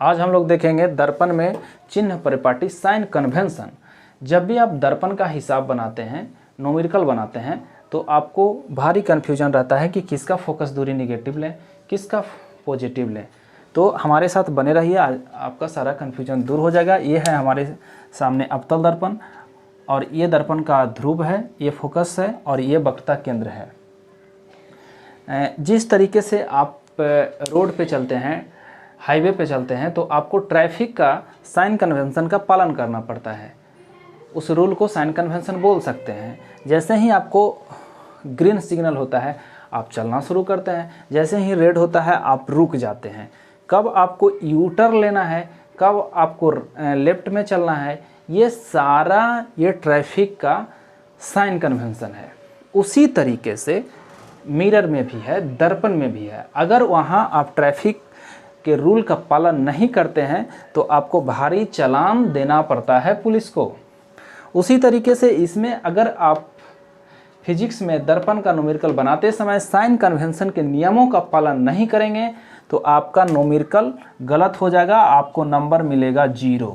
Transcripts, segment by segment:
आज हम लोग देखेंगे दर्पण में चिन्ह परिपाटी साइन कन्वेंशन। जब भी आप दर्पण का हिसाब बनाते हैं, न्यूमेरिकल बनाते हैं, तो आपको भारी कन्फ्यूजन रहता है कि किसका फोकस दूरी निगेटिव लें, किसका पॉजिटिव लें। तो हमारे साथ बने रहिए, आपका सारा कन्फ्यूजन दूर हो जाएगा। ये है हमारे सामने अवतल दर्पण और ये दर्पण का ध्रुव है, ये फोकस है और ये वक्रता केंद्र है। जिस तरीके से आप रोड पे चलते हैं, हाईवे पे चलते हैं, तो आपको ट्रैफिक का साइन कन्वेंशन का पालन करना पड़ता है। उस रूल को साइन कन्वेंशन बोल सकते हैं। जैसे ही आपको ग्रीन सिग्नल होता है आप चलना शुरू करते हैं, जैसे ही रेड होता है आप रुक जाते हैं। कब आपको यू टर्न लेना है, कब आपको लेफ्ट में चलना है, ये सारा ये ट्रैफिक का साइन कन्वेंशन है। उसी तरीके से मिरर में भी है, दर्पण में भी है। अगर वहाँ आप ट्रैफिक के रूल का पालन नहीं करते हैं तो आपको भारी चालान देना पड़ता है पुलिस को। उसी तरीके से इसमें अगर आप फिजिक्स में दर्पण का न्यूमेरिकल बनाते समय साइन कन्वेंशन के नियमों का पालन नहीं करेंगे तो आपका न्यूमेरिकल गलत हो जाएगा, आपको नंबर मिलेगा 0।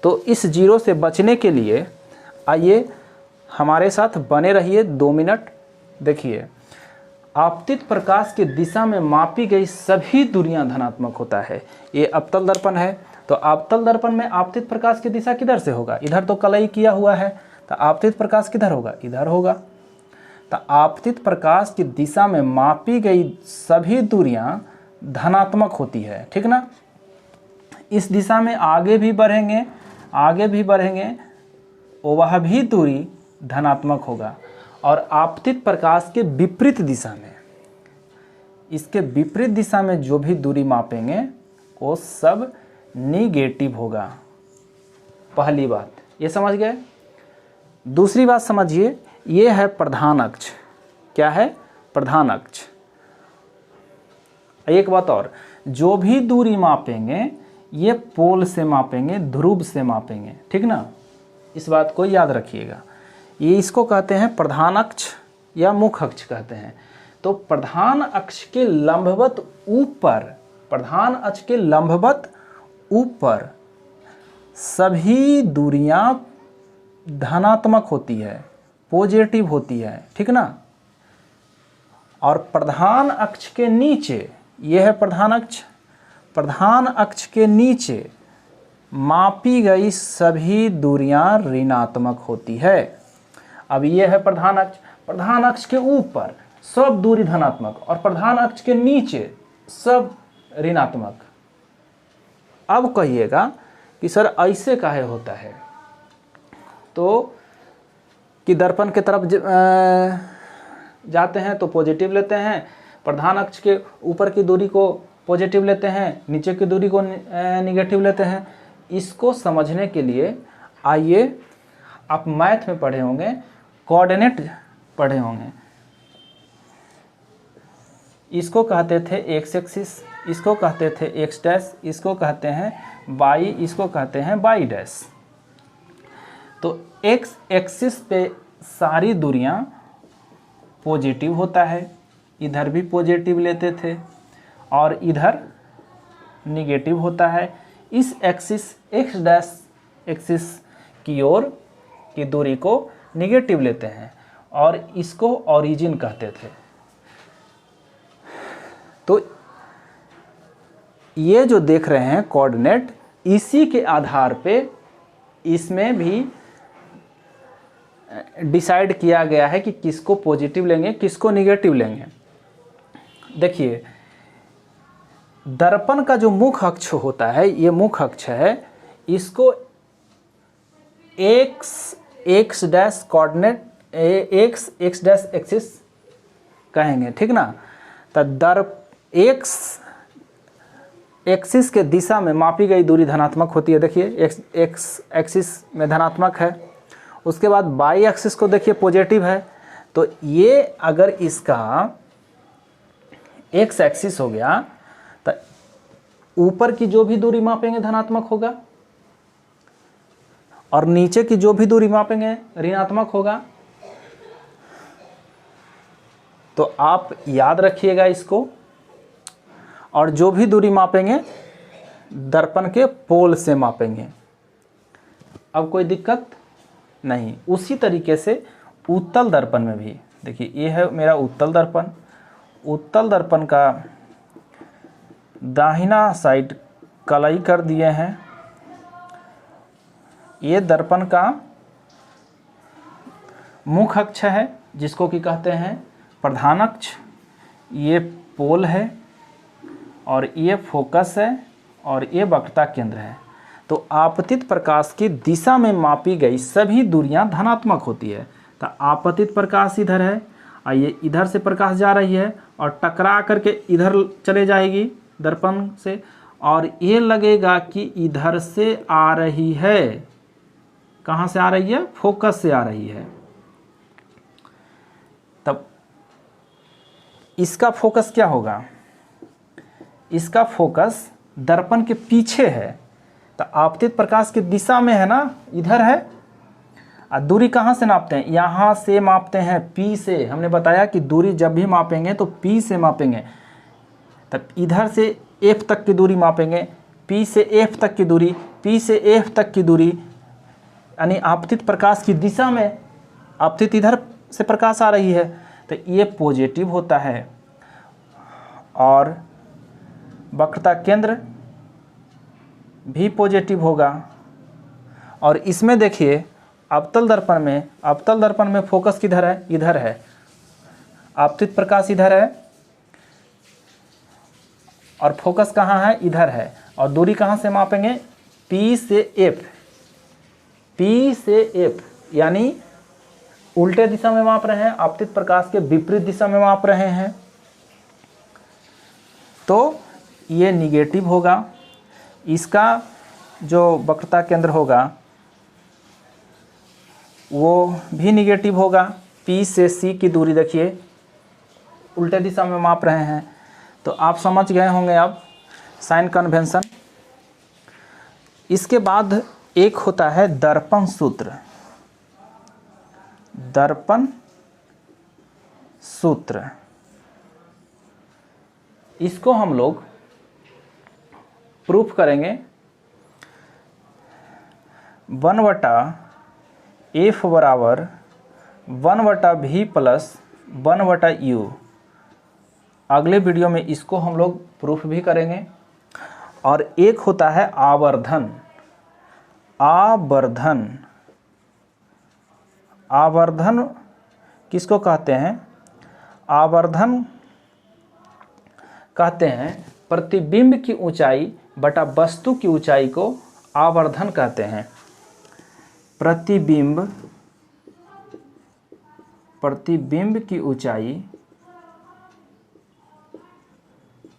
तो इस 0 से बचने के लिए आइए हमारे साथ बने रहिए 2 मिनट। देखिए, आपतित प्रकाश की दिशा में मापी गई सभी दूरियां धनात्मक होता है। ये अवतल दर्पण है, तो अवतल दर्पण में आपतित प्रकाश की दिशा किधर से होगा? इधर तो कलई किया हुआ है, तो आपतित प्रकाश किधर होगा? इधर होगा। तो आपतित प्रकाश की दिशा में मापी गई सभी दूरियां धनात्मक होती है, ठीक ना। इस दिशा में आगे भी बढ़ेंगे, वह भी दूरी धनात्मक होगा। और आपतित प्रकाश के विपरीत दिशा में, इसके विपरीत दिशा में जो भी दूरी मापेंगे वो सब निगेटिव होगा। पहली बात ये समझ गए। दूसरी बात समझिए, ये है प्रधान अक्ष। क्या है? प्रधान अक्ष। एक बात और, जो भी दूरी मापेंगे ये पोल से मापेंगे, ध्रुव से मापेंगे, ठीक ना। इस बात को याद रखिएगा। ये इसको कहते हैं प्रधान अक्ष या मुख्य अक्ष कहते हैं। तो प्रधान अक्ष के लंबवत ऊपर सभी दूरियां धनात्मक होती है, पॉजिटिव होती है, ठीक ना। और प्रधान अक्ष के नीचे, यह है प्रधान अक्ष के नीचे मापी गई सभी दूरियां ऋणात्मक होती है। अब ये है प्रधान अक्ष के ऊपर सब दूरी धनात्मक और प्रधान अक्ष के नीचे सब ऋणात्मक। अब कहिएगा कि सर ऐसे काहे होता है? तो कि दर्पण के तरफ जाते हैं तो पॉजिटिव लेते हैं, प्रधान अक्ष के ऊपर की दूरी को पॉजिटिव लेते हैं, नीचे की दूरी को निगेटिव लेते हैं। इसको समझने के लिए आइए, आप मैथ में पढ़े होंगे, कोऑर्डिनेट पढ़े होंगे। इसको कहते थे एक्स एक्सिस, इसको कहते थे एक्स डैश, इसको कहते हैं वाई, इसको कहते हैं वाई डैश। तो एक्स एक्सिस पे सारी दूरियां पॉजिटिव होता है, इधर भी पॉजिटिव लेते थे और इधर निगेटिव होता है। इस एक्सिस एक्स डैश एक्सिस की ओर की दूरी को निगेटिव लेते हैं और इसको ओरिजिन कहते थे। तो ये जो देख रहे हैं कोऑर्डिनेट, इसी के आधार पे इसमें भी डिसाइड किया गया है कि किसको पॉजिटिव लेंगे, किसको निगेटिव लेंगे। देखिए, दर्पण का जो मुख्य अक्ष होता है, ये मुख्य अक्ष है, इसको x dash coordinate x dash axis कहेंगे, ठीक ना। तो एक्स एक्सिस के दिशा में मापी गई दूरी धनात्मक होती है। देखिए, एक्स एक्सिस में धनात्मक है। उसके बाद वाई एक्सिस को देखिए पॉजिटिव है। तो ये अगर इसका एक्स एक्सिस हो गया तो ऊपर की जो भी दूरी मापेंगे धनात्मक होगा और नीचे की जो भी दूरी मापेंगे ऋणात्मक होगा। तो आप याद रखिएगा इसको। और जो भी दूरी मापेंगे दर्पण के पोल से मापेंगे। अब कोई दिक्कत नहीं। उसी तरीके से उत्तल दर्पण में भी देखिए, ये है मेरा उत्तल दर्पण। उत्तल दर्पण का दाहिना साइड कलाई कर दिए हैं। ये दर्पण का मुख्य अक्ष है जिसको कि कहते हैं प्रधान अक्ष। ये पोल है और ये फोकस है और ये वक्रता केंद्र है। तो आपतित प्रकाश की दिशा में मापी गई सभी दूरियां धनात्मक होती है। तो आपतित प्रकाश इधर है, आइए इधर से प्रकाश जा रही है और टकरा करके इधर चले जाएगी दर्पण से, और ये लगेगा कि इधर से आ रही है। कहाँ से आ रही है? फोकस से आ रही है। तब इसका फोकस क्या होगा? इसका फोकस दर्पण के पीछे है। तो आपतित प्रकाश की दिशा में है ना, इधर है। और दूरी कहाँ से नापते हैं? यहाँ से मापते हैं, P से। हमने बताया कि दूरी जब भी मापेंगे तो P से मापेंगे। तब इधर से F तक की दूरी मापेंगे, P से F तक की दूरी, P से F तक की दूरी, यानी आपतित प्रकाश की दिशा में। आपतित इधर से प्रकाश आ रही है तो ये पॉजिटिव होता है। और वक्रता केंद्र भी पॉजिटिव होगा। और इसमें देखिए अवतल दर्पण में फोकस किधर है? इधर है। आपतित प्रकाश इधर है और फोकस कहाँ है? इधर है। और दूरी कहाँ से मापेंगे? P से F। P से F यानी उल्टे दिशा में माप रहे हैं, आपतित प्रकाश के विपरीत दिशा में माप रहे हैं, तो ये निगेटिव होगा। इसका जो वक्रता केंद्र होगा वो भी निगेटिव होगा। P से C की दूरी देखिए उल्टे दिशा में माप रहे हैं। तो आप समझ गए होंगे अब साइन कन्वेंशन। इसके बाद एक होता है दर्पण सूत्र। दर्पण सूत्र, इसको हम लोग प्रूफ करेंगे। 1/F बराबर 1/V प्लस 1/U। अगले वीडियो में इसको हम लोग प्रूफ भी करेंगे। और एक होता है आवर्धन। आवर्धन किसको कहते हैं? आवर्धन कहते हैं प्रतिबिंब की ऊंचाई बटा वस्तु की ऊंचाई को आवर्धन कहते हैं। प्रतिबिंब की ऊंचाई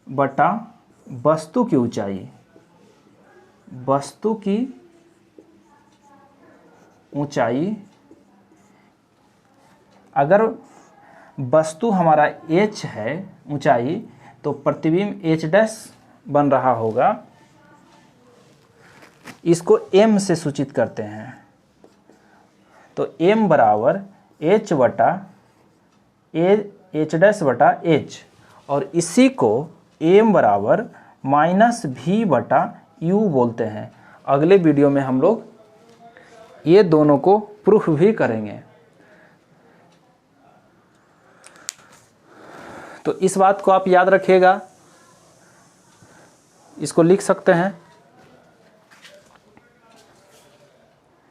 बटा वस्तु की ऊंचाई। वस्तु की ऊंचाई, अगर वस्तु हमारा h है ऊंचाई, तो प्रतिबिंब h' बन रहा होगा। इसको m से सूचित करते हैं। तो m बराबर h बटा h, और इसी को m बराबर -v/u बोलते हैं। अगले वीडियो में हम लोग ये दोनों को प्रूफ भी करेंगे। तो इस बात को आप याद रखिएगा, इसको लिख सकते हैं।